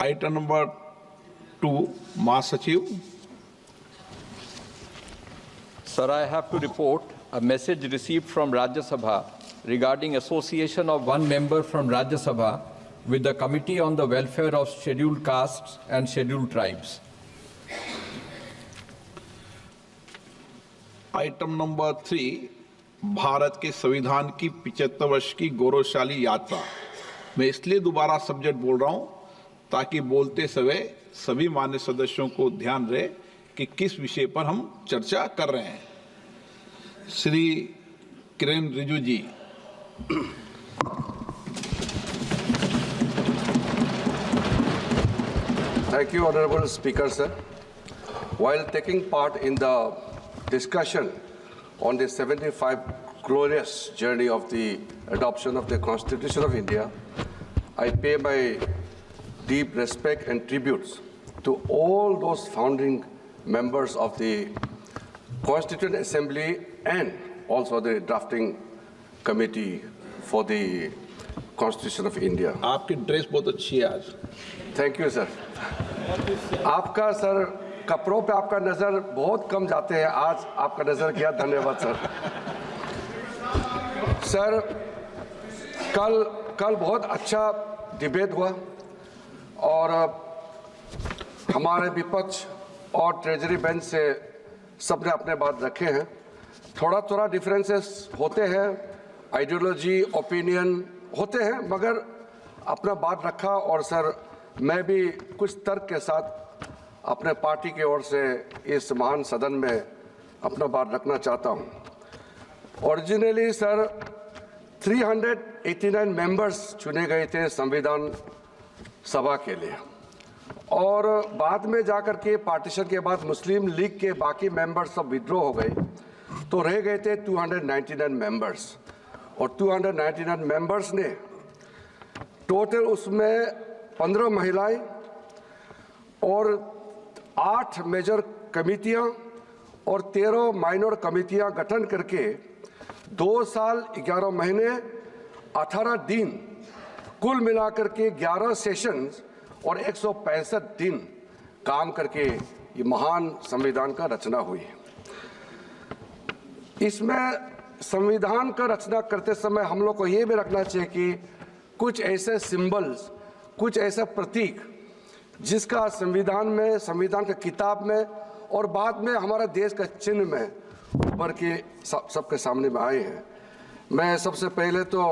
Item number 2, Mahasachiv. Sir, I have to report a message received from Rajya Sabha regarding association of one member from Rajya Sabha with the Committee on the Welfare of Scheduled Castes and Scheduled Tribes. Item number 3, Bharat के संविधान की 75 वर्ष की गौरवशाली यात्रा। मैं इसलिए दोबारा सब्जेक्ट बोल रहा हूं ताकि बोलते समय सभी मान्य सदस्यों को ध्यान रहे कि किस विषय पर हम चर्चा कर रहे हैं। श्री किरेन रिजिजू जी। Thank you, Honorable Speaker, sir. While taking part in the discussion on the 75 glorious journey of the adoption of the Constitution of India, I pay my deep respect and tributes to all those founding members of the Constituent Assembly and also the drafting committee for the Constitution of India. आपकी dress बहुत अच्छी है आज। Thank you, sir. आपका sir कपड़ों पे आपका नजर बहुत कम जाते हैं, आज आपका नजर गया, धन्यवाद सर। सर कल बहुत अच्छा डिबेट हुआ और हमारे विपक्ष और ट्रेजरी बेंच से सबने अपने बात रखे हैं। थोड़ा डिफरेंसेस होते हैं, आइडियोलॉजी ओपिनियन होते हैं, मगर अपना बात रखा। और सर मैं भी कुछ तर्क के साथ अपने पार्टी की ओर से इस महान सदन में अपना बात रखना चाहता हूं। ओरिजिनली सर 389 मेंबर्स चुने गए थे संविधान सभा के लिए, और बाद में जाकर के पार्टीशन के बाद मुस्लिम लीग के बाकी मेंबर्स सब विड्रॉ हो गए, तो रह गए थे 299 मेंबर्स। और 299 मेंबर्स ने टोटल उसमें 15 महिलाएं और 8 मेजर कमिटियां और 13 माइनर कमिटियां गठन करके 2 साल 11 महीने 18 दिन कुल मिलाकर के 11 सेशंस और 165 दिन काम करके ये महान संविधान का रचना हुई है। इसमें संविधान का रचना करते समय हम लोग को ये भी रखना चाहिए कि कुछ ऐसे सिंबल्स, कुछ ऐसा प्रतीक जिसका संविधान में, संविधान के किताब में और बाद में हमारा देश का चिन्ह में उभर के सबके सामने में आए हैं। मैं सबसे पहले तो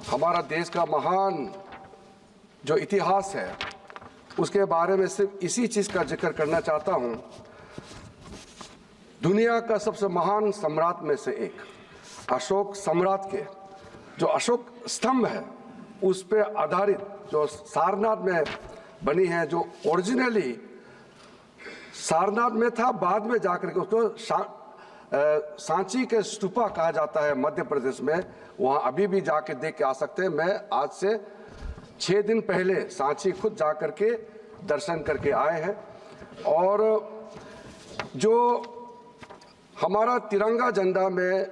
हमारा देश का महान जो इतिहास है उसके बारे में सिर्फ इसी चीज़ का जिक्र करना चाहता हूँ। दुनिया का सबसे महान सम्राट में से एक अशोक सम्राट के जो अशोक स्तंभ है उस पे आधारित जो सारनाथ में बनी है, जो ओरिजिनली सारनाथ में था, बाद में जाकर के उसको सांची के स्तूपा कहा जाता है मध्य प्रदेश में। वहाँ अभी भी जाके देख के आ सकते हैं। मैं आज से 6 दिन पहले सांची खुद जाकर के दर्शन करके आए हैं। और जो हमारा तिरंगा झंडा में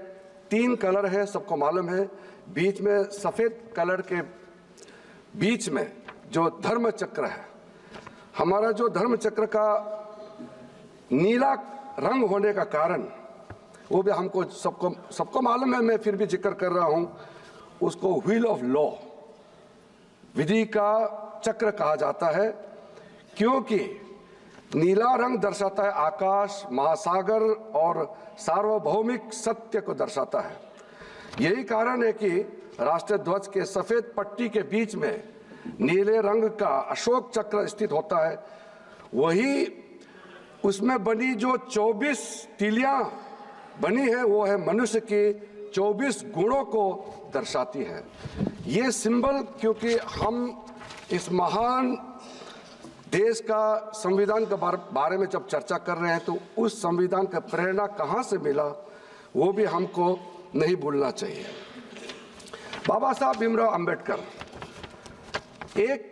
3 कलर है, सबको मालूम है। बीच में सफ़ेद कलर के बीच में जो धर्म चक्र है, हमारा जो धर्म चक्र का नीला रंग होने का कारण वो भी हमको सबको मालूम है, मैं फिर भी जिक्र कर रहा हूँ। उसको व्हील ऑफ लॉ, विधि का चक्र कहा जाता है, क्योंकि नीला रंग दर्शाता है आकाश, महासागर और सार्वभौमिक सत्य को दर्शाता है। यही कारण है कि राष्ट्रीय ध्वज के सफेद पट्टी के बीच में नीले रंग का अशोक चक्र स्थित होता है। वही उसमें बनी जो 24 तीलियां बनी है वो है मनुष्य के 24 गुणों को दर्शाती है। ये सिंबल, क्योंकि हम इस महान देश का संविधान के बारे में जब चर्चा कर रहे हैं तो उस संविधान का प्रेरणा कहाँ से मिला वो भी हमको नहीं भूलना चाहिए। बाबा साहब भीमराव अंबेडकर एक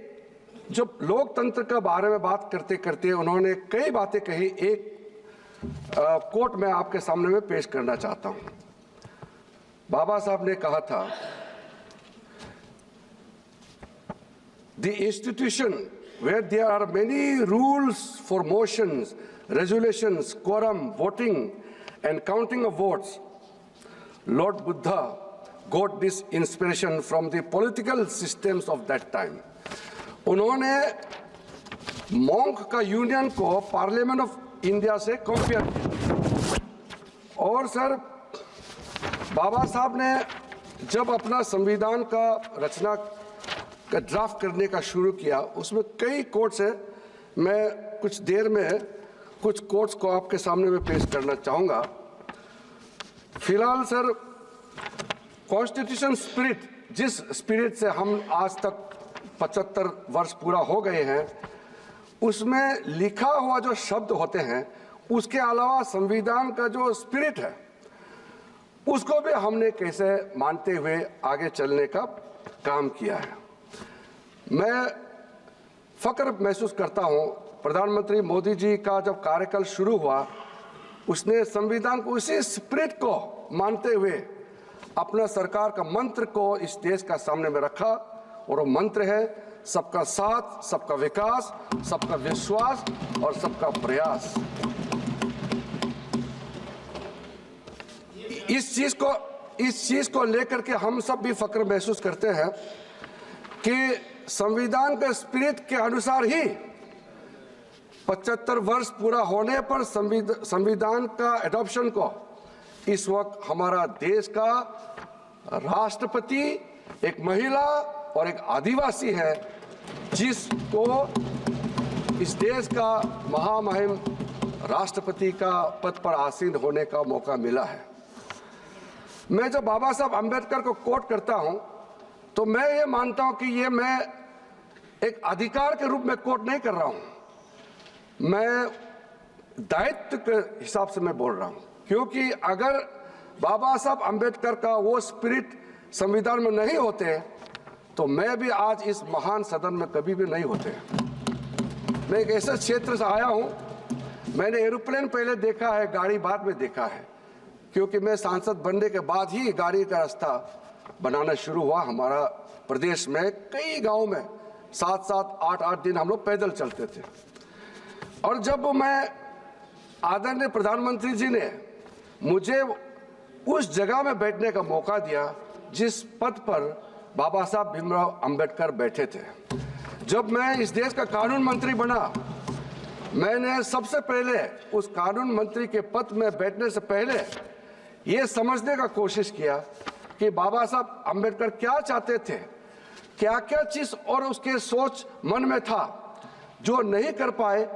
जब लोकतंत्र के बारे में बात करते करते उन्होंने कई बातें कही। एक कोट मैं आपके सामने में पेश करना चाहता हूं। बाबा साहब ने कहा था, the institution where there are many rules for motions, resolutions, quorum, voting, and counting of votes, Lord Buddha got this inspiration from the political systems of that time. उन्होंने मॉन्क का यूनियन को पार्लियामेंट ऑफ इंडिया से compare किया। और sir, बाबा साहब ने जब अपना संविधान का रचना का ड्राफ्ट करने का शुरू किया, उसमें कई कोट्स है। मैं कुछ देर में कुछ कोट्स को आपके सामने में पेश करना चाहूँगा। फिलहाल सर, कॉन्स्टिट्यूशन स्पिरिट, जिस स्पिरिट से हम आज तक 75 वर्ष पूरा हो गए हैं, उसमें लिखा हुआ जो शब्द होते हैं, उसके अलावा संविधान का जो स्पिरिट है, उसको भी हमने कैसे मानते हुए आगे चलने का काम किया है। मैं फक्र महसूस करता हूं, प्रधानमंत्री मोदी जी का जब कार्यकाल शुरू हुआ, उसने संविधान को उसी स्पिरिट को मानते हुए अपना सरकार का मंत्र को इस देश का सामने में रखा, और वो मंत्र है सबका साथ, सबका विकास, सबका विश्वास और सबका प्रयास। इस चीज को लेकर के हम सब भी फक्र महसूस करते हैं कि संविधान के स्पिरिट के अनुसार ही 75 वर्ष पूरा होने पर संविधान का एडॉप्शन को इस वक्त हमारा देश का राष्ट्रपति एक महिला और एक आदिवासी है, जिसको इस देश का महामहिम राष्ट्रपति का पद पर आसीन होने का मौका मिला है। मैं जब बाबा साहब अंबेडकर को कोट करता हूं, तो मैं ये मानता हूं कि ये मैं एक अधिकार के रूप में कोट नहीं कर रहा हूं, मैं दायित्व के हिसाब से मैं बोल रहा हूं। क्योंकि अगर बाबा साहब अंबेडकर का वो स्पिरिट संविधान में नहीं होते, तो मैं भी आज इस महान सदन में कभी भी नहीं होते। मैं एक ऐसे क्षेत्र से आया हूं, मैंने एरोप्लेन पहले देखा है, गाड़ी बाद में देखा है, क्योंकि मैं सांसद बनने के बाद ही गाड़ी का रास्ता बनाना शुरू हुआ। हमारा प्रदेश में कई गांव में 7-7, 8-8 दिन हम लोग पैदल चलते थे। और जब मैं आदरणीय प्रधानमंत्री जी ने मुझे उस जगह में बैठने का मौका दिया जिस पद पर बाबा साहब भीमराव अंबेडकर बैठे थे, जब मैं इस देश का कानून मंत्री बना, मैंने सबसे पहले उस कानून मंत्री के पद में बैठने से पहले ये समझने का कोशिश किया कि बाबा साहब अंबेडकर क्या चाहते थे, क्या क्या चीज और उसके सोच मन में था जो नहीं कर पाए,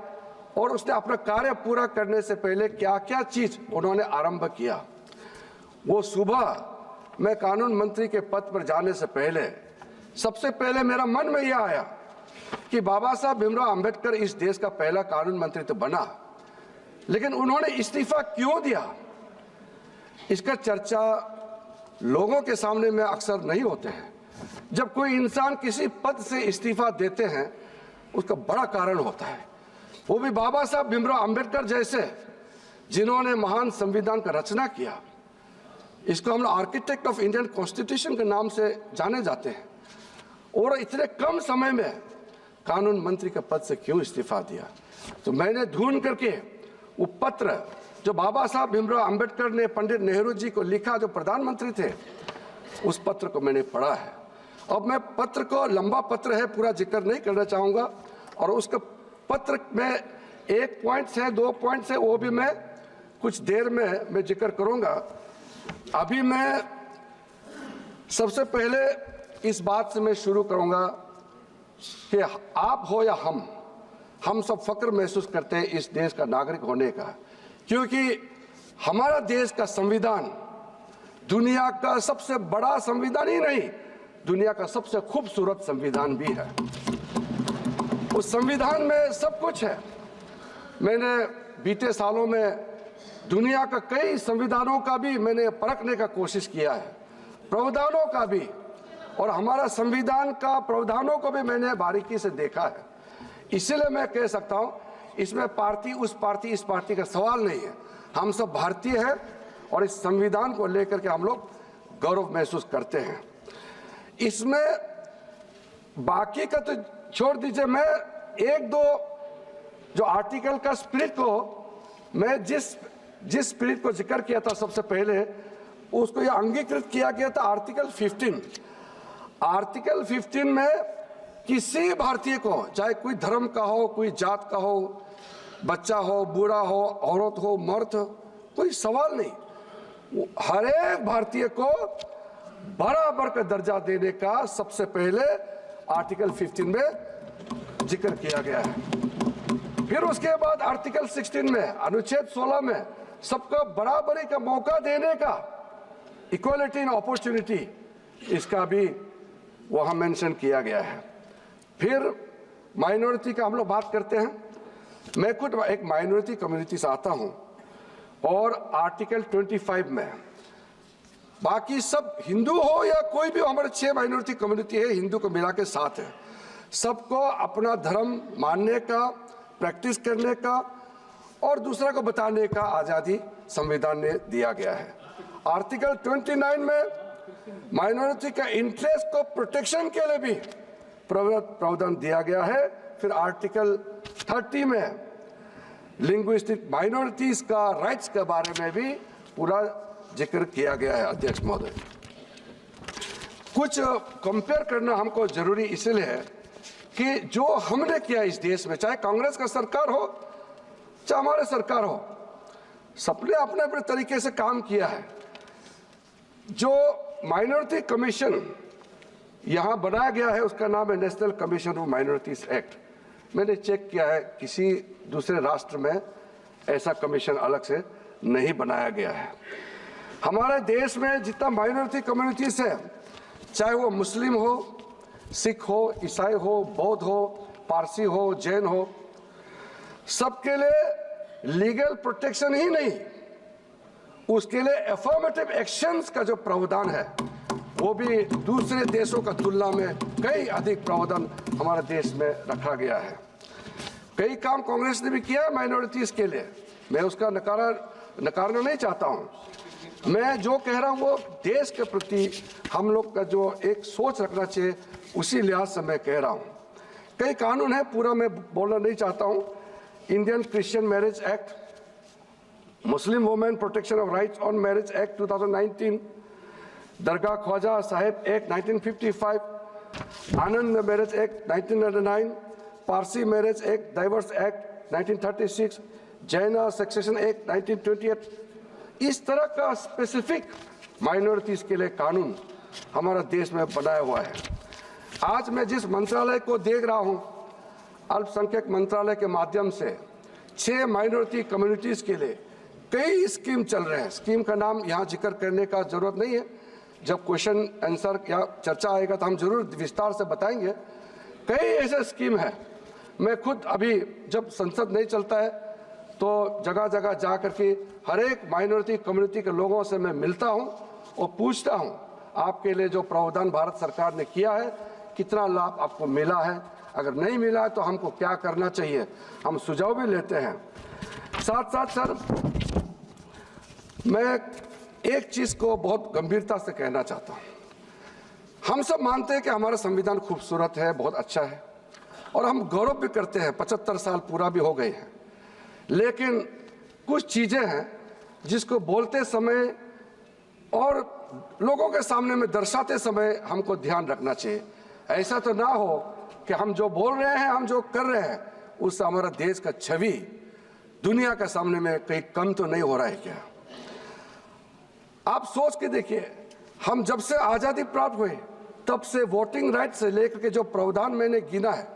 और उसने अपना कार्य पूरा करने से पहले क्या क्या चीज उन्होंने आरंभ किया। वो सुबह मैं कानून मंत्री के पद पर जाने से पहले सबसे पहले मेरा मन में यह आया कि बाबा साहब भीमराव अंबेडकर इस देश का पहला कानून मंत्री तो बना, लेकिन उन्होंने इस्तीफा क्यों दिया, इसका चर्चा लोगों के सामने में अक्सर नहीं होते हैं। जब कोई इंसान किसी पद से इस्तीफा देते हैं, उसका बड़ा कारण होता है, वो भी बाबा साहब भीमराव अंबेडकर जैसे, जिन्होंने महान संविधान का रचना किया। इसको हम आर्किटेक्ट ऑफ इंडियन कॉन्स्टिट्यूशन के नाम से जाने जाते हैं, और इतने कम समय में कानून मंत्री के पद से क्यों इस्तीफा दिया। तो मैंने ढूंढ करके वो पत्र जो बाबा साहब भीमराव अंबेडकर ने पंडित नेहरू जी को लिखा, जो प्रधानमंत्री थे, उस पत्र को मैंने पढ़ा है। अब मैं पत्र को, लंबा पत्र है, पूरा जिक्र नहीं करना चाहूँगा, और उसका पत्र में 1 पॉइंट से 2 पॉइंट से वो भी मैं कुछ देर में मैं जिक्र करूँगा। अभी मैं सबसे पहले इस बात से मैं शुरू करूँगा कि आप हो या हम सब फक्र महसूस करते हैं इस देश का नागरिक होने का, क्योंकि हमारा देश का संविधान दुनिया का सबसे बड़ा संविधान ही नहीं, दुनिया का सबसे खूबसूरत संविधान भी है। उस संविधान में सब कुछ है। मैंने बीते सालों में दुनिया का कई संविधानों का भी मैंने परखने का कोशिश किया है, प्रावधानों का भी, और हमारा संविधान का प्रावधानों को भी मैंने बारीकी से देखा है। इसीलिए मैं कह सकता हूं, इसमें पार्टी उस पार्टी इस पार्टी का सवाल नहीं है, हम सब भारतीय हैं, और इस संविधान को लेकर के हम लोग गौरव महसूस करते हैं। इसमें बाकी का तो छोड़ दीजिए, मैं एक दो जो आर्टिकल का स्पिरिट को मैं जिस स्पिरिट को जिक्र किया था सबसे पहले, उसको ये अंगीकृत किया गया था आर्टिकल 15। आर्टिकल 15 में किसी भारतीय को, चाहे कोई धर्म का हो, कोई जात का हो, बच्चा हो, बूढ़ा हो, औरत हो, मर्द हो, कोई सवाल नहीं, हर एक भारतीय को बराबर का दर्जा देने का सबसे पहले आर्टिकल 15 में जिक्र किया गया है। फिर उसके बाद आर्टिकल 16 में, अनुच्छेद 16 में सबको बराबरी का मौका देने का, इक्वालिटी इन अपॉर्चुनिटी, इसका भी वहां मेंशन किया गया है। फिर माइनॉरिटी का हम लोग बात करते हैं। मैं खुद एक माइनॉरिटी कम्युनिटी से आता हूं और आर्टिकल 25 में बाकी सब हिंदू हो या कोई भी, हमारे 6 माइनॉरिटी कम्युनिटी है, हिंदू को मिला के साथ है, सबको अपना धर्म मानने का, प्रैक्टिस करने का और दूसरा को बताने का आज़ादी संविधान ने दिया गया है। आर्टिकल 29 में माइनॉरिटी का इंटरेस्ट को प्रोटेक्शन के लिए भी प्रावधान दिया गया है। फिर आर्टिकल 30 में लिंग्विस्टिक माइनॉरिटीज का राइट्स के बारे में भी पूरा जिक्र किया गया है। अध्यक्ष महोदय, कुछ कंपेयर करना हमको जरूरी इसलिए है कि जो हमने किया इस देश में, चाहे कांग्रेस का सरकार हो चाहे हमारे सरकार हो, सबने अपने अपने तरीके से काम किया है। जो माइनॉरिटी कमीशन यहां बनाया गया है उसका नाम है national commission of minorities act. मैंने चेक किया है, किसी दूसरे राष्ट्र में ऐसा कमीशन अलग से नहीं बनाया गया है। हमारे देश में जितना माइनॉरिटी कम्युनिटीज है, चाहे वो मुस्लिम हो, सिख हो, ईसाई हो, बौद्ध हो, पारसी हो, जैन हो, सबके लिए लीगल प्रोटेक्शन ही नहीं, उसके लिए एफर्मेटिव एक्शंस का जो प्रावधान है वो भी दूसरे देशों का तुलना में कई अधिक प्रावधान हमारे देश में रखा गया है। कई काम कांग्रेस ने भी किया है माइनॉरिटीज के लिए, मैं उसका नकारना नहीं चाहता हूं। मैं जो कह रहा हूं वो देश के प्रति हम लोग का जो एक सोच रखना चाहिए उसी लिहाज से मैं कह रहा हूं। कई कानून है, पूरा मैं बोलना नहीं चाहता हूं। Indian Christian marriage act, Muslim women protection of rights on marriage act 2019, Dargah Khwaja Sahib act 1955, Anand marriage act 1999, Parsi marriage act, divorce act 1936, Jain succession act 1928। इस तरह का स्पेसिफिक माइनॉरिटीज के लिए कानून हमारा देश में बनाया हुआ है। आज मैं जिस मंत्रालय को देख रहा हूं, अल्पसंख्यक मंत्रालय के माध्यम से 6 माइनॉरिटी कम्युनिटीज के लिए कई स्कीम चल रहे हैं। स्कीम का नाम यहाँ जिक्र करने का जरूरत नहीं है, जब क्वेश्चन आंसर या चर्चा आएगा तो हम जरूर विस्तार से बताएंगे। कई ऐसे स्कीम है, मैं खुद अभी जब संसद नहीं चलता है तो जगह जगह जा करके हर एक माइनॉरिटी कम्युनिटी के लोगों से मैं मिलता हूं और पूछता हूं आपके लिए जो प्रावधान भारत सरकार ने किया है कितना लाभ आपको मिला है, अगर नहीं मिला है तो हमको क्या करना चाहिए, हम सुझाव भी लेते हैं। साथ साथ सर, मैं एक चीज को बहुत गंभीरता से कहना चाहता हूं। हम सब मानते हैं कि हमारा संविधान खूबसूरत है, बहुत अच्छा है और हम गौरव भी करते हैं, 75 साल पूरा भी हो गए हैं। लेकिन कुछ चीजें हैं जिसको बोलते समय और लोगों के सामने में दर्शाते समय हमको ध्यान रखना चाहिए। ऐसा तो ना हो कि हम जो बोल रहे हैं, हम जो कर रहे हैं, उससे हमारा देश का छवि दुनिया के सामने में कहीं कम तो नहीं हो रहा है क्या? आप सोच के देखिए, हम जब से आजादी प्राप्त हुई तब से वोटिंग राइट से लेकर के जो प्रावधान मैंने गिना है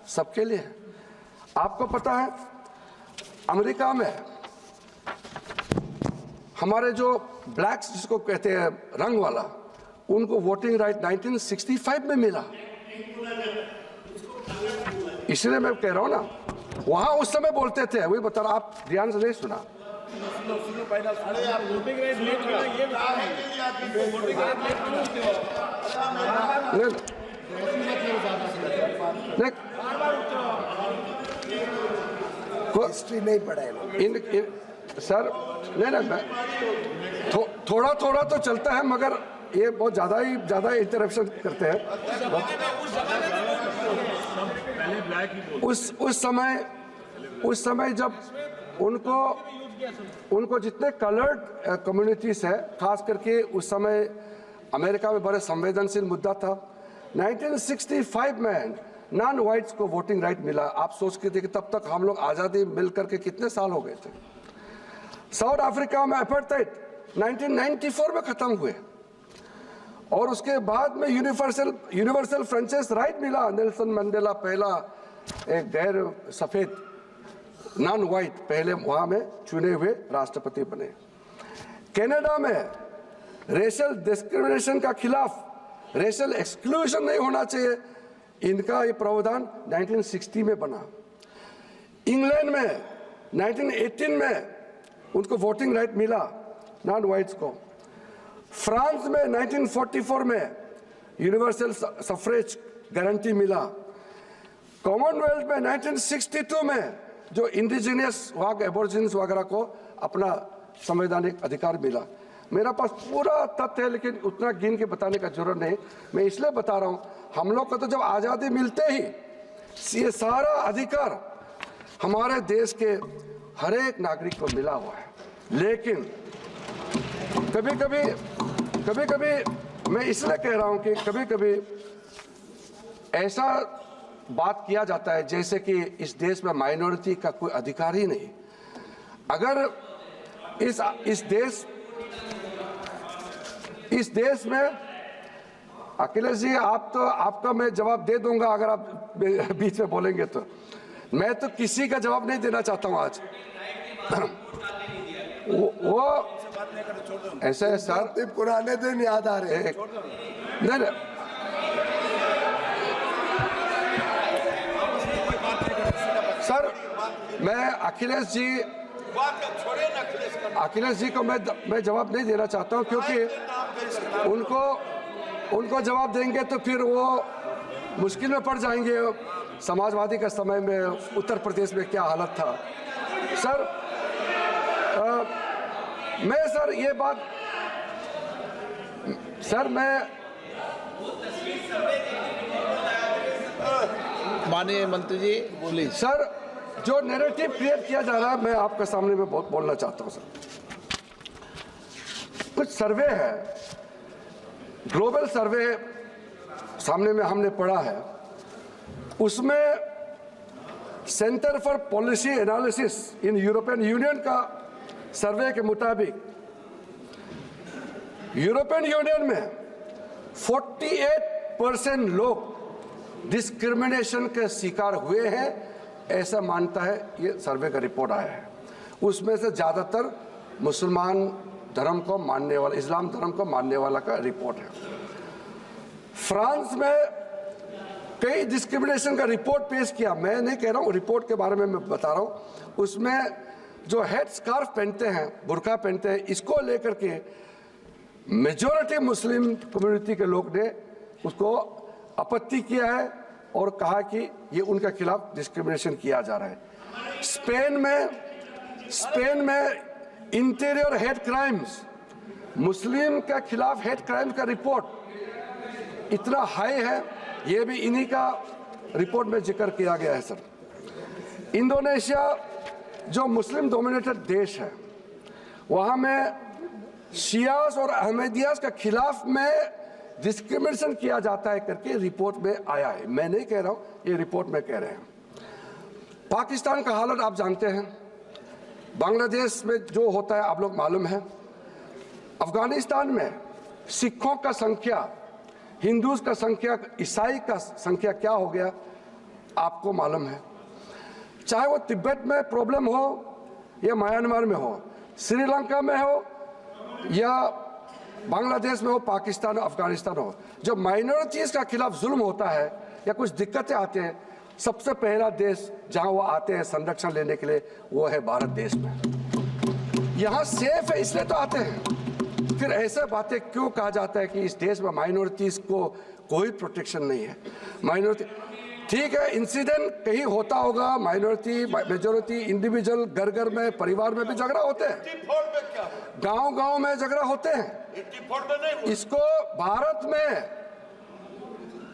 सबके लिए है। आपको पता है अमेरिका में हमारे जो ब्लैक्स जिसको कहते हैं रंग वाला, उनको वोटिंग राइट 1965 में मिला। इसलिए मैं कह रहा हूं ना, वहां उस समय बोलते थे, वही बता रहा, आप ध्यान से नहीं सुना। हिस्ट्री नहीं पढ़ा है सर, नहीं थोड़ा थोड़ा तो चलता है, मगर ये बहुत ज्यादा इंटरप्शन करते हैं। उस समय जब उनको जितने कलर्ड कम्युनिटीज है, खास करके उस समय अमेरिका में बड़े संवेदनशील मुद्दा था। 1965 में नॉन वाइट्स को वोटिंग राइट मिला। आप सोच के देखिए तब तक हम लोग आज़ादी मिल करके कितने साल हो गए थे। साउथ अफ्रीका में अपार्थाइड 1994 में खत्म हुए और उसके बाद में यूनिवर्सल फ्रेंचाइज राइट मिला। नेल्सन मंडेला पहला एक गैर सफेद नॉन वाइट पहले वहां में चुने हुए राष्ट्रपति बने। कनाडा में रेशियल डिस्क्रिमिनेशन का खिलाफ, रेशियल एक्सक्लूजन नहीं होना चाहिए, इनका ये प्रावधान 1960 में बना। इंग्लैंड में 1918 में उनको वोटिंग राइट मिला नॉन वाइट्स को। फ्रांस में 1944 में यूनिवर्सल सफरेज गारंटी मिला। कॉमनवेल्थ में 1962 में जो इंडिजिनियस वहाँ के एबोरिजिन्स वगैरह को अपना संवैधानिक अधिकार मिला। मेरा पास पूरा तथ्य है लेकिन उतना गिन के बताने का जरूरत नहीं। मैं इसलिए बता रहा हूँ, हम लोग को तो जब आज़ादी मिलते ही ये सारा अधिकार हमारे देश के हर एक नागरिक को मिला हुआ है। लेकिन कभी कभी मैं इसलिए कह रहा हूँ कि कभी कभी ऐसा बात किया जाता है जैसे कि इस देश में माइनॉरिटी का कोई अधिकार ही नहीं। अगर इस देश में अखिलेश जी, आपका मैं जवाब दे दूंगा अगर आप बीच में बोलेंगे तो। मैं तो किसी का जवाब नहीं देना चाहता हूं आज। वो ऐसे है सर, पुराने दिन याद आ रहे हैं। नहीं, सर मैं अखिलेश जी को मैं जवाब नहीं देना चाहता हूं क्योंकि उनको जवाब देंगे तो फिर वो मुश्किल में पड़ जाएंगे। समाजवादी का समय में उत्तर प्रदेश में क्या हालत था सर। मैं सर ये बात सर मैं माननीय मंत्री जी बोलिए। सर जो नैरेटिव क्रिएट किया जा रहा है मैं आपके सामने में बोलना चाहता हूं सर। कुछ सर्वे है, ग्लोबल सर्वे सामने में हमने पढ़ा है, उसमें centre for policy analysis in European union का सर्वे के मुताबिक यूरोपियन यूनियन में 48% लोग डिस्क्रिमिनेशन के शिकार हुए हैं, ऐसा मानता है ये सर्वे का रिपोर्ट आया है। उसमें से ज़्यादातर मुसलमान धर्म को मानने वाला, इस्लाम धर्म को मानने वाला का रिपोर्ट है। फ्रांस में कई डिस्क्रिमिनेशन का रिपोर्ट पेश किया। मैं नहीं कह रहा हूँ, रिपोर्ट के बारे में मैं बता रहा हूँ। उसमें जो हेड स्कार्फ पहनते हैं, बुर्का पहनते हैं, इसको लेकर के मेजॉरिटी मुस्लिम कम्युनिटी के लोग ने उसको आपत्ति किया है और कहा कि ये उनके खिलाफ डिस्क्रिमिनेशन किया जा रहा है। स्पेन में इंटीरियर हेड क्राइम्स, मुस्लिम के खिलाफ हेड क्राइम्स का रिपोर्ट इतना हाई है, ये भी इन्हीं का रिपोर्ट में जिक्र किया गया है सर। इंडोनेशिया जो मुस्लिम डोमिनेटेड देश है, वहाँ में शियास और अहमदियास के खिलाफ में डिस्क्रिमिनेशन किया जाता है करके रिपोर्ट में आया है। मैं नहीं कह रहा हूँ, ये रिपोर्ट में कह रहे हैं। पाकिस्तान का हालत आप जानते हैं, बांग्लादेश में जो होता है आप लोग मालूम है, अफगानिस्तान में सिखों का संख्या, हिंदूज का संख्या, ईसाई का संख्या क्या हो गया आपको मालूम है। चाहे वो तिब्बत में प्रॉब्लम हो या म्यांमार में हो, श्रीलंका में हो या बांग्लादेश में हो, पाकिस्तान, अफगानिस्तान हो, जब माइनॉरिटीज का खिलाफ जुल्म होता है या कुछ दिक्कतें आते हैं, सबसे पहला देश जहां वो आते हैं संरक्षण लेने के लिए वो है भारत देश में। यहाँ सेफ है इसलिए तो आते हैं। फिर ऐसे बातें क्यों कहा जाता है कि इस देश में माइनॉरिटीज को कोई प्रोटेक्शन नहीं है। माइनॉरिटी ठीक है, इंसिडेंट कहीं होता होगा, माइनॉरिटी मेजॉरिटी इंडिविजुअल घर घर में परिवार में भी झगड़ा होते हैं, गांव-गांव में झगड़ा होते हैं। इसको भारत में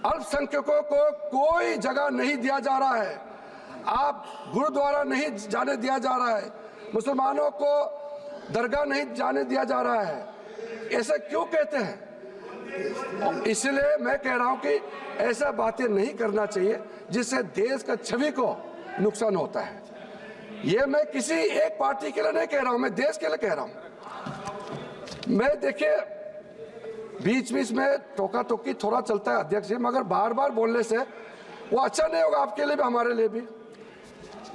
अल्पसंख्यकों को कोई जगह नहीं दिया जा रहा है। आप गुरुद्वारा नहीं जाने दिया जा रहा है, मुसलमानों को दरगाह नहीं जाने दिया जा रहा है। ऐसा क्यों कहते हैं? इसलिए मैं कह रहा हूं कि ऐसा बातें नहीं करना चाहिए जिससे देश का छवि को नुकसान होता है। ये मैं किसी एक पार्टी के लिए नहीं कह रहा हूं, मैं देश के लिए कह रहा हूं। मैं देखिए बीच बीच में टोका टोकी थोड़ा चलता है अध्यक्ष जी, मगर बार बार बोलने से वो अच्छा नहीं होगा आपके लिए भी हमारे लिए भी।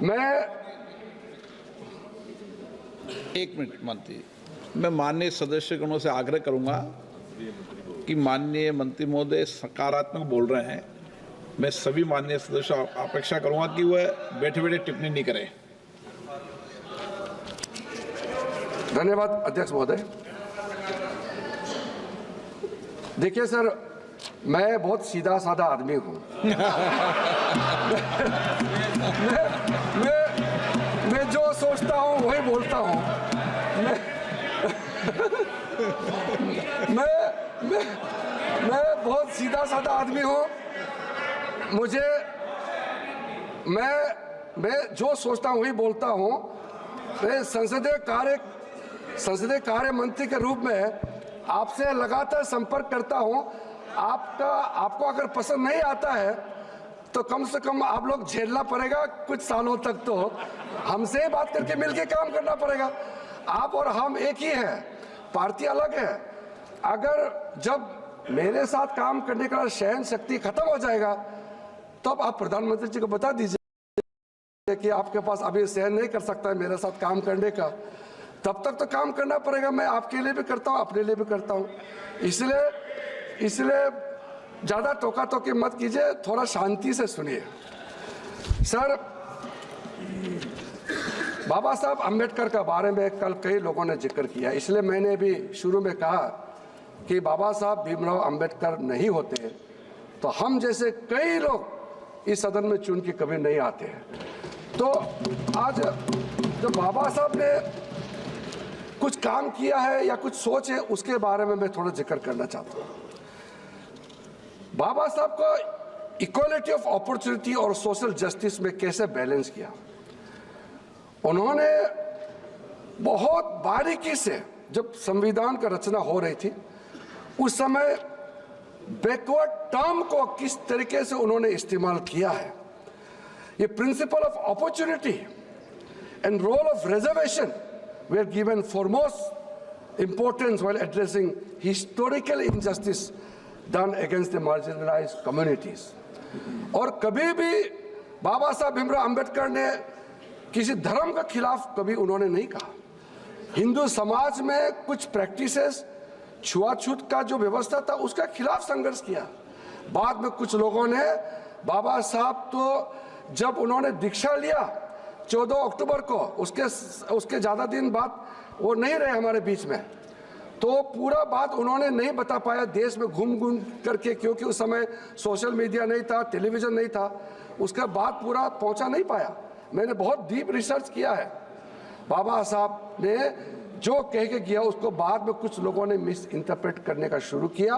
मैं एक मिनट मंत्री, मैं माननीय सदस्यगणों से आग्रह करूंगा कि माननीय मंत्री महोदय सकारात्मक बोल रहे हैं। मैं सभी माननीय सदस्यों अपेक्षा करूंगा कि वह बैठे बैठे टिप्पणी नहीं करें। धन्यवाद अध्यक्ष महोदय। देखिए सर, मैं बहुत सीधा साधा आदमी हूं। मैं जो सोचता हूं वही बोलता हूं। मैं बहुत सीधा साधा आदमी हूं। मैं जो सोचता हूं वही बोलता हूं। मैं संसदीय कार्य मंत्री के रूप में आपसे लगातार संपर्क करता हूं। आपको अगर पसंद नहीं आता है तो कम से कम आप लोग झेलना पड़ेगा कुछ सालों तक। तो हमसे ही बात करके मिलके काम करना पड़ेगा। आप और हम एक ही हैं, पार्टी अलग है। अगर जब मेरे साथ काम करने का सहन शक्ति खत्म हो जाएगा तब आप प्रधानमंत्री जी को बता दीजिए कि आपके पास अभी सहन नहीं कर सकता है मेरे साथ काम करने का। तब तक तो काम करना पड़ेगा। मैं आपके लिए भी करता हूं, अपने लिए भी करता हूं। इसलिए ज्यादा टोका टोकी मत कीजिए, थोड़ा शांति से सुनिए। सर, बाबा साहब अम्बेडकर के बारे में कल कई लोगों ने जिक्र किया, इसलिए मैंने भी शुरू में कहा कि बाबा साहब भीमराव अम्बेडकर नहीं होते तो हम जैसे कई लोग इस सदन में चुन के कभी नहीं आते हैं। तो आज जब बाबा साहब ने कुछ काम किया है या कुछ सोच है, उसके बारे में मैं थोड़ा जिक्र करना चाहता हूं। बाबा साहब को इक्वालिटी ऑफ अपॉर्चुनिटी और सोशल जस्टिस में कैसे बैलेंस किया, उन्होंने बहुत बारीकी से, जब संविधान का रचना हो रही थी उस समय बैकवर्ड टर्म को किस तरीके से उन्होंने इस्तेमाल किया है। ये principle of opportunity and role of reservation were given foremost importance while addressing historical injustice done against the marginalized communities. और कभी भी बाबा साहब भीमराव अंबेडकर ने किसी धर्म के खिलाफ कभी उन्होंने नहीं कहा। हिंदू समाज में कुछ प्रैक्टिसेस, छुआछूत का जो व्यवस्था था उसका खिलाफ संघर्ष किया। बाद में कुछ लोगों ने, बाबा साहब तो जब उन्होंने दीक्षा लिया 14 अक्टूबर को, उसके ज़्यादा दिन बाद वो नहीं रहे हमारे बीच में, तो पूरा बात उन्होंने नहीं बता पाया देश में घूम करके, क्योंकि उस समय सोशल मीडिया नहीं था, टेलीविज़न नहीं था। उसका बात पूरा पहुंचा नहीं पाया। मैंने बहुत डीप रिसर्च किया है। बाबा साहब ने जो कह के किया उसको बाद में कुछ लोगों ने मिस इंटरप्रेट करने का शुरू किया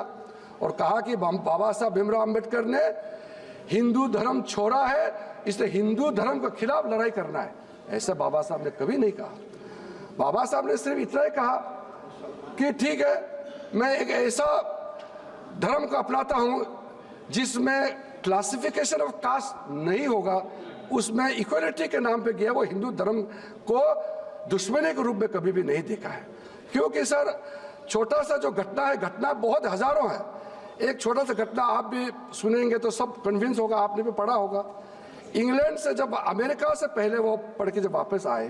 और कहा कि बाबा साहब भीमराव अम्बेडकर ने हिंदू धर्म छोड़ा है, इसलिए हिंदू धर्म के खिलाफ लड़ाई करना है। ऐसा बाबा साहब ने कभी नहीं कहा। बाबा साहब ने सिर्फ इतना ही कहा कि ठीक है, मैं एक ऐसा धर्म को अपनाता हूं जिसमें क्लासिफिकेशन ऑफ कास्ट नहीं होगा, उसमें इक्वलिटी के नाम पे गया। वो हिंदू धर्म को दुश्मनी के रूप में कभी भी नहीं देखा है। क्योंकि सर, छोटा सा जो घटना है, घटना बहुत हजारों है। एक छोटा सा घटना आप भी सुनेंगे तो सब कन्विंस होगा, आपने भी पढ़ा होगा। इंग्लैंड से जब, अमेरिका से पहले वो पढ़ के जब वापस आए,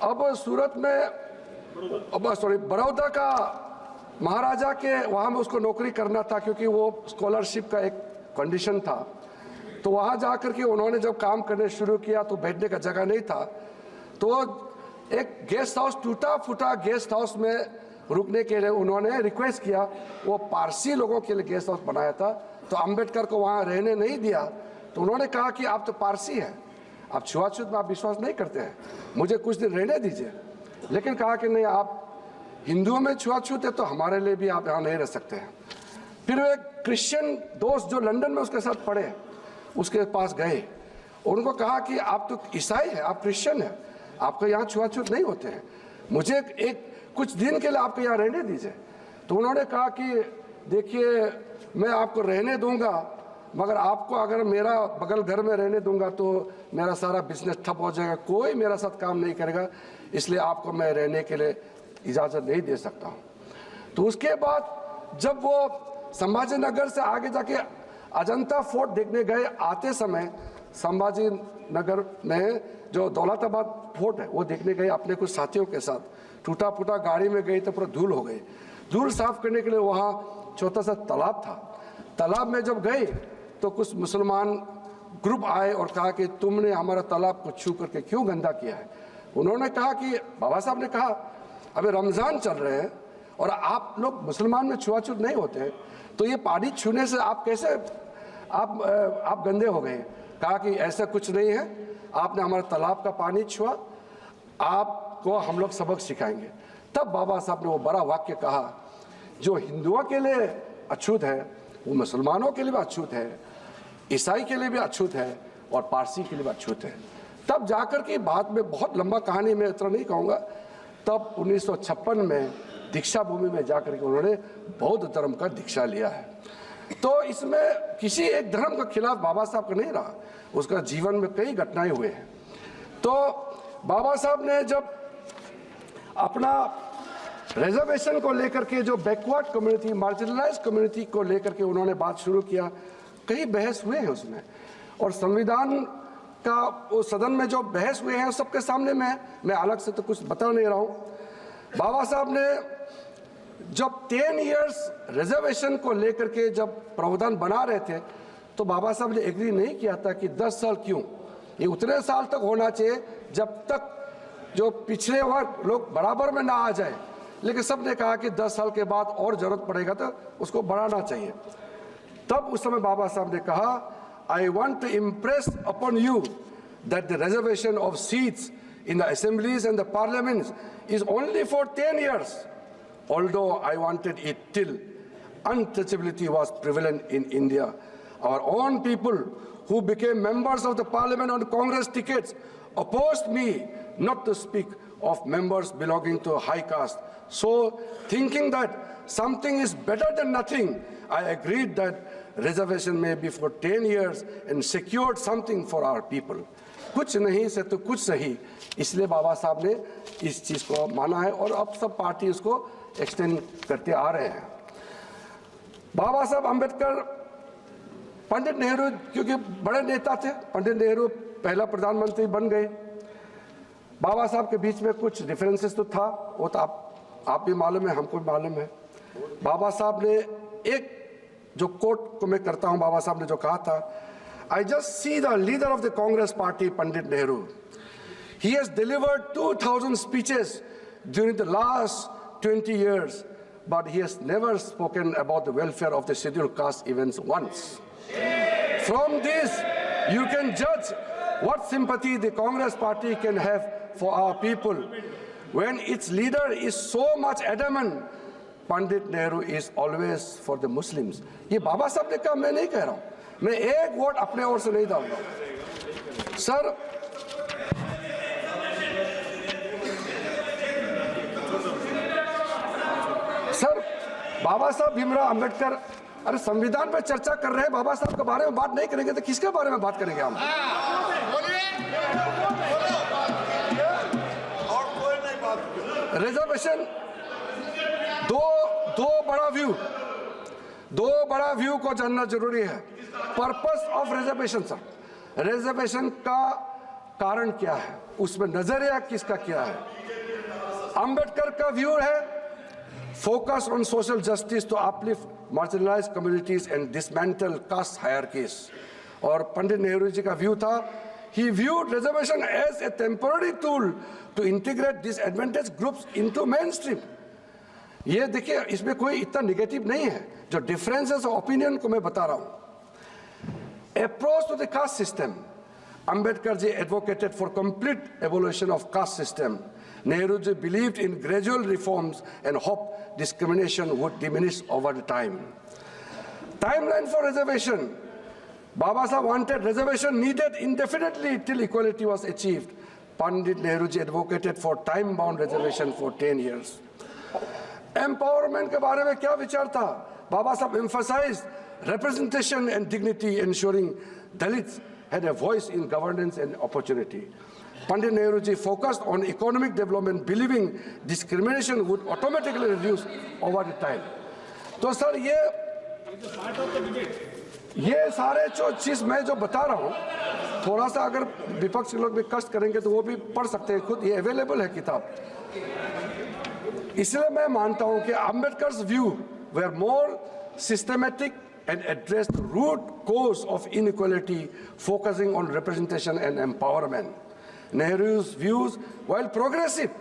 अब सूरत में, बड़ौदा का महाराजा के वहाँ में उसको नौकरी करना था, क्योंकि वो स्कॉलरशिप का एक कंडीशन था। तो वहाँ जाकर के उन्होंने जब काम करने शुरू किया तो बैठने का जगह नहीं था, तो एक गेस्ट हाउस, टूटा फूटा गेस्ट हाउस में रुकने के लिए उन्होंने रिक्वेस्ट किया। वो पारसी लोगों के लिए गेस्ट हाउस बनाया था, तो अंबेडकर को वहाँ रहने नहीं दिया। तो उन्होंने कहा कि आप तो पारसी हैं, आप छुआछूत में आप विश्वास नहीं करते हैं, मुझे कुछ दिन रहने दीजिए। लेकिन कहा कि नहीं, आप हिंदुओं में छुआछूत है तो हमारे लिए भी आप यहाँ नहीं रह सकते हैं। फिर एक क्रिश्चियन दोस्त जो लंदन में उसके साथ पढ़े, उसके पास गए, उनको कहा कि आप तो ईसाई हैं, आप क्रिश्चियन हैं, आपको यहाँ छुआछूत नहीं होते हैं, मुझे एक कुछ दिन के लिए आपको यहाँ रहने दीजिए। तो उन्होंने कहा कि देखिए मैं आपको रहने दूंगा, मगर आपको अगर मेरा बगल घर में रहने दूंगा तो मेरा सारा बिजनेस ठप हो जाएगा, कोई मेरा साथ काम नहीं करेगा, इसलिए आपको मैं रहने के लिए इजाज़त नहीं दे सकता हूँ। तो उसके बाद जब वो संभाजी नगर से आगे जाके अजंता फोर्ट देखने गए, आते समय संभाजी नगर में जो दौलताबाद फोर्ट है वो देखने गए अपने कुछ साथियों के साथ, टूटा फूटा गाड़ी में गई तो पूरा धूल हो गई। धूल साफ करने के लिए वहाँ छोटा सा तालाब था, तालाब में जब गए तो कुछ मुसलमान ग्रुप आए और कहा कि तुमने हमारा तालाब को छू करके क्यों गंदा किया है। उन्होंने कहा कि बाबा साहब ने कहा अभी रमज़ान चल रहे हैं और आप लोग मुसलमान में छुआछूत नहीं होते, तो ये पानी छूने से आप कैसे आप गंदे हो गए। कहा कि ऐसा कुछ नहीं है, आपने हमारे तालाब का पानी छुआ, आपको हम लोग सबक सिखाएंगे। तब बाबा साहब ने वो बड़ा वाक्य कहा, जो हिंदुओं के लिए अछूत है वो मुसलमानों के लिए भी अछूत है, ईसाई के लिए भी अछूत है और पारसी के लिए भी अछूत है। तब जाकर के बाद में बहुत लंबा कहानी मैं इतना नहीं कहूँगा, तब 1956 में दीक्षा भूमि में जाकर के उन्होंने बौद्ध धर्म का दीक्षा लिया है। तो इसमें किसी एक धर्म के खिलाफ बाबा साहब का नहीं रहा, उसका जीवन में कई घटनाएं हुए हैं। तो बाबा साहब ने जब अपना रिजर्वेशन को लेकर के, जो बैकवर्ड कम्युनिटी, मार्जिनलाइज कम्युनिटी को लेकर के उन्होंने बात शुरू किया, कई बहस हुए हैं उसमें, और संविधान का वो सदन में जो बहस हुए हैं सबके सामने मैं अलग से तो कुछ बता नहीं रहा हूँ। बाबा साहब ने जब 10 इयर्स रिजर्वेशन को लेकर के जब प्रावधान बना रहे थे, तो बाबा साहब ने एग्री नहीं किया था कि 10 साल क्यों, ये उतने साल तक होना चाहिए जब तक जो पिछड़े वर्ग लोग बराबर में ना आ जाए, लेकिन सब ने कहा कि 10 साल के बाद और जरूरत पड़ेगा तो उसको बढ़ाना चाहिए। तब उस समय बाबा साहब ने कहा, I want to impress upon you that the reservation of seats in the assemblies and the parliaments is only for 10 years, although I wanted it till untouchability was prevalent in India. Our own people who became members of the parliament on Congress tickets opposed me not to speak of members belonging to a high caste. So, thinking that something is better than nothing, I agreed that reservation may be for 10 years and secured something for our people. कुछ नहीं से तो कुछ सही, इसलिए बाबा साहब ने इस चीज़ को माना है और अब सब पार्टी उसको एक्सटेंड करते आ रहे हैं। बाबा साहब अम्बेडकर, पंडित नेहरू क्योंकि बड़े नेता थे, पंडित नेहरू पहला प्रधानमंत्री बन गए, बाबा साहब के बीच में कुछ डिफरेंसेस तो था, वो तो आप भी मालूम है, हमको भी मालूम है। बाबा साहब ने एक जो कोट को मैं करता हूँ, बाबा साहब ने जो कहा था, I just see the leader of the Congress party, Pandit Nehru. He has delivered 2,000 speeches during the last 20 years, but he has never spoken about the welfare of the scheduled caste events once. From this, you can judge what sympathy the Congress party can have for our people. When its leader is so much adamant, Pandit Nehru is always for the Muslims. ये बाबा साहब ने कहा, मैं नहीं कह रहा हूँ, मैं एक वोट अपने ओर से नहीं डालूंगा। सर बाबा साहब भीमराव अंबेडकर, अरे संविधान पे चर्चा कर रहे हैं, बाबा साहब के बारे में बात नहीं करेंगे तो किसके बारे में बात करेंगे हम? रिजर्वेशन, दो बड़ा व्यू को जानना जरूरी है। Purpose of reservation, sir reservation का कारण क्या है, उसमें नजरिया किसका क्या है? अंबेडकर का व्यू है focus on social justice to uplift marginalised communities and dismantle caste hierarchies, और पंडित नेहरू जी का व्यू था, ही viewed reservation as a temporary tool to integrate disadvantaged groups into mainstream. ये देखिए, इसमें कोई इतना निगेटिव नहीं है, जो डिफरेंसेस ऑफ ओपिनियन को मैं बता रहा हूं। Approach to the caste system, Ambedkar ji advocated for complete abolition of caste system. Nehru ji believed in gradual reforms and hoped discrimination would diminish over the time. Timeline for reservation. Baba Sahib wanted reservation needed indefinitely till equality was achieved. Pandit Nehruji advocated for time-bound reservation for 10 years. Empowerment के बारे में क्या विचार था? Baba Sahib emphasized representation and dignity, ensuring Dalits had a voice in governance and opportunity. Pandit Nehruji focused on economic development, believing discrimination would automatically reduce over the time. तो sir ये सारे जो चीज मैं जो बता रहा हूँ, थोड़ा सा अगर विपक्ष के लोग भी कष्ट करेंगे तो वो भी पढ़ सकते हैं खुद, ये अवेलेबल है किताब। इसलिए मैं मानता हूँ कि Ambedkar's view were more systematic and addressed the root cause of inequality, focusing on representation and empowerment. Nehru's views, while progressive,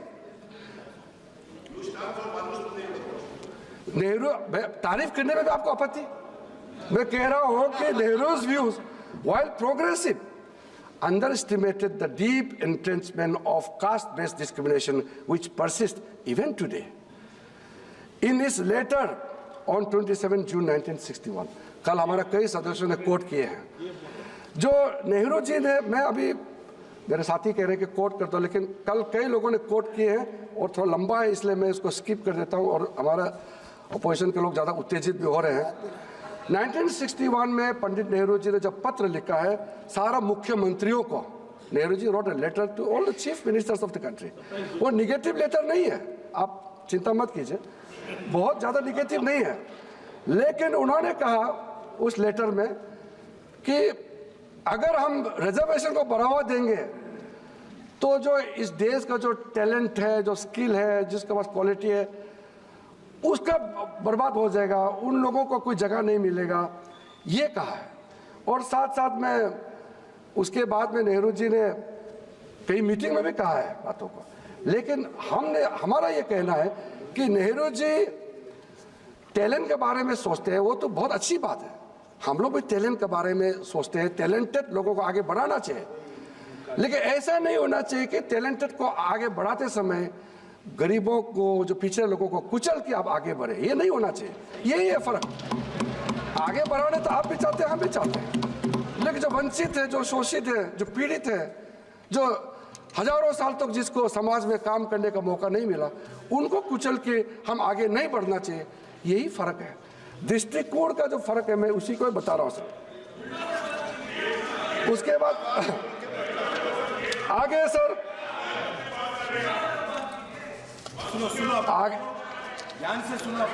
Nehru तारीफ करने में भी आपको आपत्ति? मैं कह रहा हूं कि Nehru's views, while progressive, underestimated the deep entrenchment of caste-based discrimination which persists even today. In his letter on 27 June 1961, कल हमारा कई सदस्यों ने कोट किए हैं, जो नेहरू जी ने, मैं अभी मेरे साथी कह रहे हैं कि कोट कर दो, लेकिन कल कई लोगों ने कोट किए हैं और थोड़ा लंबा है इसलिए मैं इसको स्किप कर देता हूं और हमारा अपोजिशन के लोग ज़्यादा उत्तेजित भी हो रहे हैं। 1961 में पंडित नेहरू जी ने जब पत्र लिखा है सारा मुख्यमंत्रियों को, Nehru ji wrote a letter to all the chief ministers of the country. वो निगेटिव लेटर नहीं है, आप चिंता मत कीजिए, बहुत ज़्यादा निगेटिव नहीं है, लेकिन उन्होंने कहा उस लेटर में कि अगर हम रिजर्वेशन को बढ़ावा देंगे तो जो इस देश का जो टैलेंट है, जो स्किल है, जिसके पास क्वालिटी है, उसका बर्बाद हो जाएगा, उन लोगों को कोई जगह नहीं मिलेगा, ये कहा है। और साथ साथ में उसके बाद में नेहरू जी ने कई मीटिंग में भी कहा है बातों को, लेकिन हमारा ये कहना है कि नेहरू जी टैलेंट के बारे में सोचते हैं, वो तो बहुत अच्छी बात है, हम लोग भी टैलेंट के बारे में सोचते हैं, टैलेंटेड लोगों को आगे बढ़ाना चाहिए, लेकिन ऐसा नहीं होना चाहिए कि टैलेंटेड को आगे बढ़ाते समय गरीबों को, जो पिछड़े लोगों को कुचल के आप आगे बढ़े, ये नहीं होना चाहिए। यही है फर्क। आगे बढ़ाने तो आप भी चाहते हैं, हम भी चाहते हैं, लेकिन जो वंचित है, जो शोषित है, जो पीड़ित है, जो हजारों साल तक जिसको समाज में काम करने का मौका नहीं मिला, उनको कुचल के हम आगे नहीं बढ़ना चाहिए, यही फर्क है। दृष्टिकोण का जो फर्क है मैं उसी को बता रहा हूं सर। उसके बाद आगे सर, ध्यान से सुनो,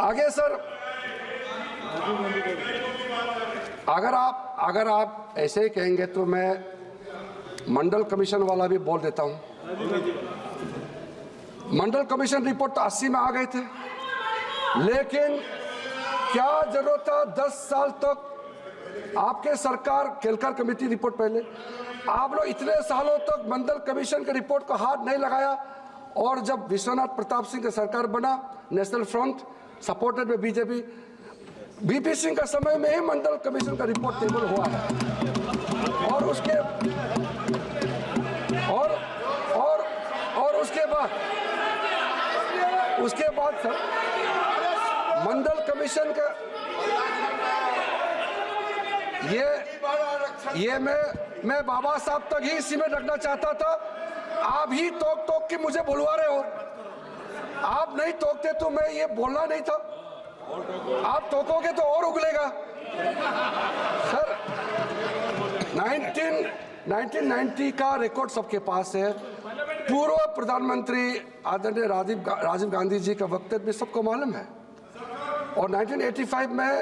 आगे सर, अगर आप ऐसे ही कहेंगे तो मैं मंडल कमीशन वाला भी बोल देता हूं। मंडल कमीशन रिपोर्ट तो 80 में आ गए थे, लेकिन क्या जरूरत था 10 साल तक आपके सरकार, केलकर कमेटी रिपोर्ट पहले, आप लोग इतने सालों तक मंडल कमीशन के रिपोर्ट को हाथ नहीं लगाया, और जब विश्वनाथ प्रताप सिंह का सरकार बना, national front supported by BJP, BP Singh का समय में ही मंडल कमीशन का रिपोर्ट टेबल हुआ है, और उसके बाद सर मंडल कमीशन का ये मैं बाबा साहब तक ही सीमित रखना चाहता था। आप ही टोक के मुझे बुलवा रहे हो, आप नहीं टोकते तो मैं ये बोलना नहीं था, आप टोकोगे तो और उगलेगा सर। 1990 का रिकॉर्ड सबके पास है, पूर्व प्रधानमंत्री आदरणीय राजीव गांधी जी का वक्तव्य भी सबको मालूम है, और 1985 में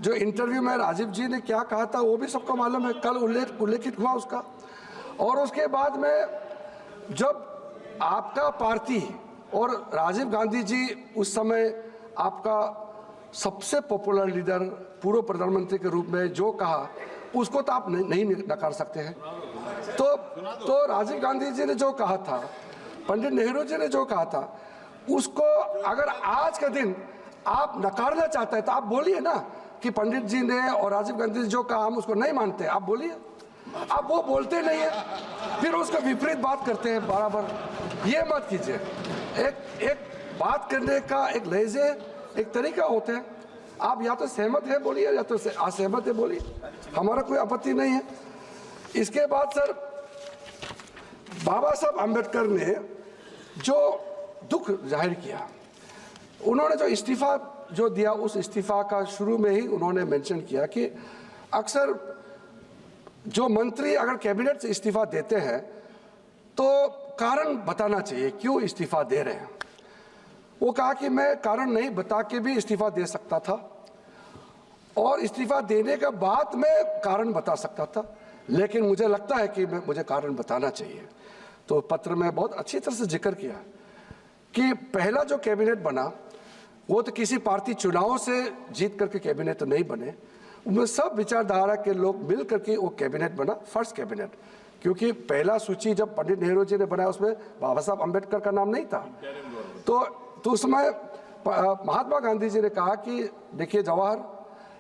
जो इंटरव्यू में राजीव जी ने क्या कहा था वो भी सबको मालूम है, कल उल्लेखित हुआ उसका। और उसके बाद में जब आपका पार्टी और राजीव गांधी जी उस समय आपका सबसे पॉपुलर लीडर, पूर्व प्रधानमंत्री के रूप में जो कहा, उसको तो आप नहीं नकार सकते हैं। तो राजीव गांधी जी ने जो कहा था, पंडित नेहरू जी ने जो कहा था, उसको अगर आज का दिन आप नकारना चाहते हैं तो आप बोलिए ना कि पंडित जी ने और राजीव गांधी जी जो कहा हम उसको नहीं मानते, आप बोलिए। आप वो बोलते नहीं है, फिर उसका विपरीत बात करते हैं बराबर, ये मत कीजिए। एक बात करने का एक लहजे, एक तरीका होते हैं। आप या तो सहमत है बोलिए या तो असहमत है बोलिए, हमारा कोई आपत्ति नहीं है। इसके बाद सर, बाबा साहब आम्बेडकर ने जो दुख जाहिर किया, उन्होंने जो इस्तीफा जो दिया, उस इस्तीफा का शुरू में ही उन्होंने मेंशन किया कि अक्सर जो मंत्री अगर कैबिनेट से इस्तीफा देते हैं तो कारण बताना चाहिए क्यों इस्तीफा दे रहे हैं। वो कहा कि मैं कारण नहीं बता के भी इस्तीफा दे सकता था और इस्तीफा देने के बाद मैं कारण बता सकता था, लेकिन मुझे लगता है कि मुझे कारण बताना चाहिए। तो पत्र में बहुत अच्छी तरह से जिक्र किया कि पहला जो कैबिनेट बना वो तो किसी पार्टी चुनाव से जीत करके कैबिनेट तो नहीं बने, उनमें सब विचारधारा के लोग मिल करके वो कैबिनेट बना, फर्स्ट कैबिनेट। क्योंकि पहला सूची जब पंडित नेहरू जी ने बनाया उसमें बाबा साहब अम्बेडकर का नाम नहीं था। तो उस समय महात्मा गांधी जी ने कहा कि देखिए जवाहर,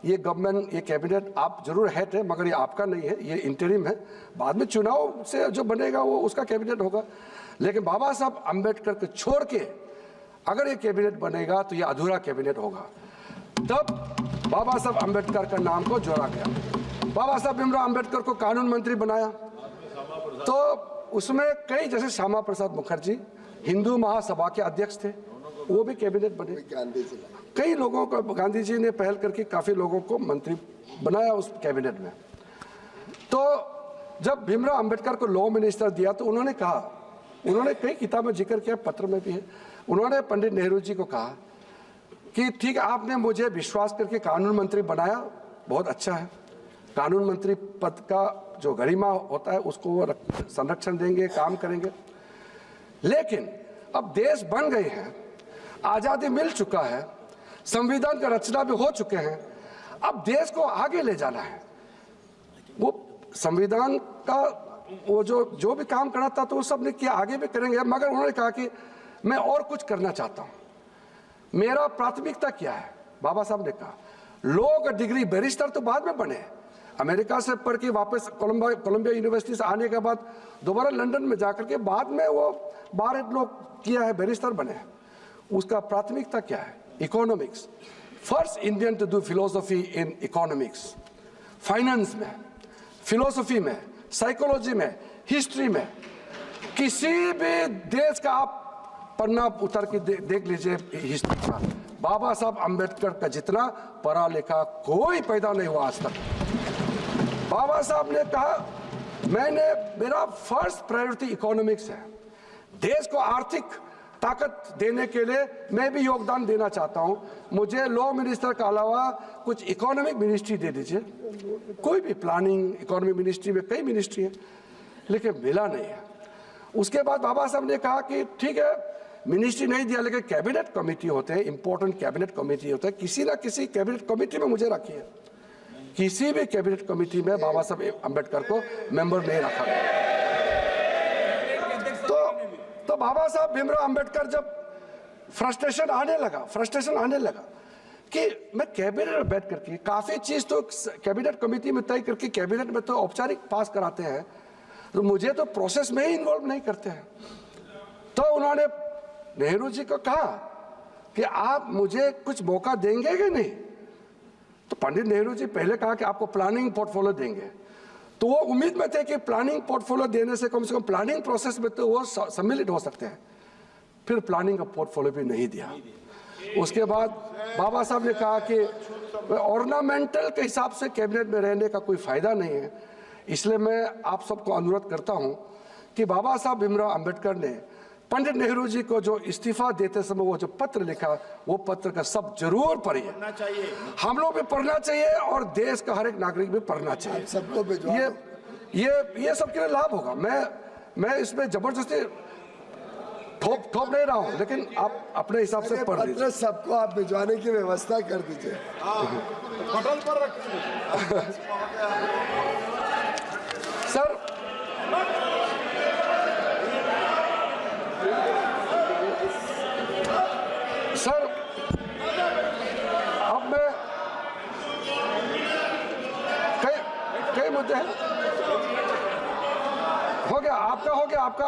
ये गवर्नमेंट, ये कैबिनेट आप जरूर हेड है मगर ये आपका नहीं है, ये इंटरिम है, बाद में चुनाव से जो बनेगा वो उसका कैबिनेट होगा। लेकिन बाबा साहब अम्बेडकर को छोड़ के अगर ये कैबिनेट बनेगा तो ये अधूरा कैबिनेट होगा। तब बाबा साहब अम्बेडकर का नाम को जोड़ा गया। बाबा साहब भीमराव अम्बेडकर को कानून मंत्री बनाया, तो उसमें कई, जैसे श्यामा प्रसाद मुखर्जी हिंदू महासभा के अध्यक्ष थे, वो भी कैबिनेट बने। कई लोगों को गांधी जी ने पहल करके काफी लोगों को मंत्री बनाया उस कैबिनेट में। तो जब भीमराव अम्बेडकर को लॉ मिनिस्टर दिया तो उन्होंने कहा, उन्होंने कई किताबें जिक्र किया, पत्र में भी है, उन्होंने पंडित नेहरू जी को कहा कि ठीक है, आपने मुझे विश्वास करके कानून मंत्री बनाया, बहुत अच्छा है, कानून मंत्री पद का जो गरिमा होता है उसको वो संरक्षण देंगे, काम करेंगे, लेकिन अब देश बन गए हैं, आज़ादी मिल चुका है, संविधान का रचना भी हो चुके हैं, अब देश को आगे ले जाना है। वो संविधान का वो जो भी काम करना था तो वो सब ने किया, आगे भी करेंगे, मगर उन्होंने कहा कि मैं और कुछ करना चाहता हूँ, मेरा प्राथमिकता क्या है। बाबा साहब ने कहा लॉ का डिग्री, बैरिस्टर तो बाद में बने, अमेरिका से पढ़ के वापस कोलंबिया यूनिवर्सिटी से आने के बाद दोबारा लंदन में जाकर के बाद में वो बार लॉ किया है, बैरिस्टर बने। उसका प्राथमिकता क्या है, economics, first Indian to do philosophy in economics, finance में, फिलोसफी में, साइकोलॉजी में, हिस्ट्री में, किसी भी देश का आप पन्ना उतर के देख लीजिए हिस्ट्री का, बाबा साहब अम्बेडकर का जितना पढ़ा लिखा कोई पैदा नहीं हुआ आज तक। बाबा साहब ने कहा मेरा फर्स्ट प्रायोरिटी इकोनॉमिक्स है, देश को आर्थिक ताकत देने के लिए मैं भी योगदान देना चाहता हूं, मुझे लॉ मिनिस्टर के अलावा कुछ इकोनॉमिक मिनिस्ट्री दे दीजिए, कोई भी प्लानिंग, इकोनॉमिक मिनिस्ट्री में कई मिनिस्ट्री है, लेकिन मिला नहीं है। उसके बाद बाबा साहब ने कहा कि ठीक है, मिनिस्ट्री नहीं दिया लेकिन कैबिनेट कमेटी होते हैं, इंपॉर्टेंट कैबिनेट कमेटी होते हैं, किसी ना किसी कैबिनेट कमेटी में मुझे रखिए। किसी भी कैबिनेट कमेटी में बाबा साहब अम्बेडकर को मेंबर नहीं रखा गया। तो बाबा साहब भीमराव अम्बेडकर जब फ्रस्ट्रेशन आने लगा कि मैं कैबिनेट में बैठ करके काफी चीज तो कैबिनेट कमेटी में तय करके कैबिनेट में तो औपचारिक पास कराते हैं, तो मुझे तो प्रोसेस में ही इन्वॉल्व नहीं करते हैं। तो उन्होंने नेहरू जी को कहा कि आप मुझे कुछ मौका देंगे कि नहीं। तो पंडित नेहरू जी पहले कहा कि आपको प्लानिंग पोर्टफोलियो देंगे, तो वो उम्मीद में थे कि प्लानिंग पोर्टफोलियो देने से कम प्लानिंग प्रोसेस में तो वो सम्मिलित हो सकते हैं। फिर प्लानिंग का पोर्टफोलियो भी नहीं दिया। उसके बाद बाबा साहब ने कहा कि ऑर्नामेंटल के हिसाब से कैबिनेट में रहने का कोई फायदा नहीं है, इसलिए मैं आप सबको अनुरोध करता हूं कि बाबा साहब भीमराव अम्बेडकर ने पंडित नेहरू जी को जो इस्तीफा देते समय वो जो पत्र लिखा, वो पत्र का सब जरूर पढ़िए, हम लोग भी पढ़ना चाहिए और देश का हर एक नागरिक भी पढ़ना चाहिए। सबको ये सबके लिए लाभ होगा। मैं इसमें जबरदस्ती ठोप नहीं रहा हूँ, लेकिन आप अपने हिसाब से पढ़ लीजिए। पत्र सबको आप भिजवाने की व्यवस्था कर दीजिए। पटल पर रखिए। सर अब मैं कई मुद्दे हैं, हो गया आपका